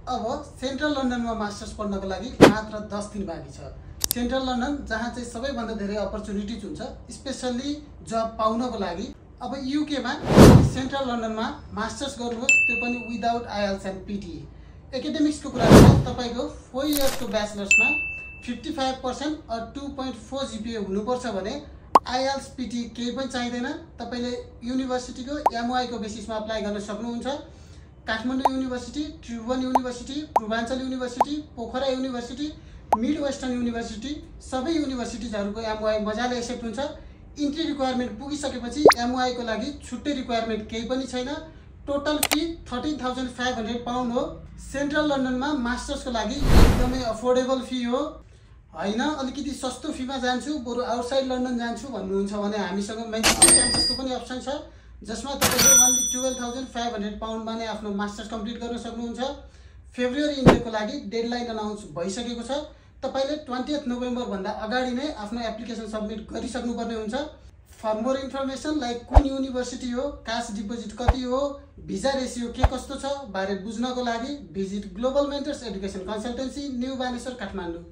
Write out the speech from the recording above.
अब सेन्ट्रल लन्डनमा मास्टर्स पढ्नको लागि मात्र 10 दिन बाँकी छ। सेन्ट्रल लन्डन जहाँ चाहिँ सबैभन्दा धेरै अपर्च्युनिटिज हुन्छ स्पेशली जब पाउनको लागि। अब युकेमा सेन्ट्रल लन्डनमा मास्टर्स गर्नुहोस्, त्यो पनि विदाउट आइएल्स एन्ड पिटी। एकाडेमिक्सको कुरा गर्दा तपाईको 4 इयर्सको ब्याचलर्समा 55% और 2.4 जीपीए हुनुपर्छ भने आइएल्स पिटी केही पनि चाहिँदैन। तपाईले युनिभर्सिटीको एमओआई को बेसिसमा अप्लाई गर्न सक्नुहुन्छ। Kathmandu university, Tribhuvan university, Purvanchal university, Pokhara university, mid western university सबै युनिभर्सिटिजहरुको एमओआई मजाले एक्सेप्ट हुन्छ। इन्ट्री रिक्वायरमेन्ट पुगिसकेपछि एमओआई को लागि छुट्टै रिक्वायरमेन्ट केही पनि छैन। टोटल फी 13,500 पाउन्ड हो। सेन्ट्रल लन्डनमा मास्टर्स को लागि एकदमै अफोर्डेबल फी हो। हैन अलिकति सस्तो फीमा जान्छु बरु आउटसाइड लन्डन जान्छु भन्नुहुन्छ भने हामीसँग म्यानेजमेन्ट क्याम्पसको पनि अप्सन छ, जसमा तपाईले ओन्ली 12,500 पाउन्डमा नै आफ्नो मास्टर्स कम्प्लिट गर्न सक्नुहुन्छ। फेब्रुअरी इन्टेकको लागि डेडलाइन अनाउन्स भइसकेको छ। तपाईले 20 नोभेम्बर भन्दा अगाडि नै आफ्नो एप्लिकेसन सबमिट गरिसक्नुपर्ने हुन्छ। फर मोर इन्फर्मेसन लाइक कुन युनिभर्सिटी हो, क्याश डिपोजिट कति हो, भिजा रेसियो के कस्तो छ बारे बुझ्नको लागि visit global mentors education consultancy, new Baneshwar, Kathmandu.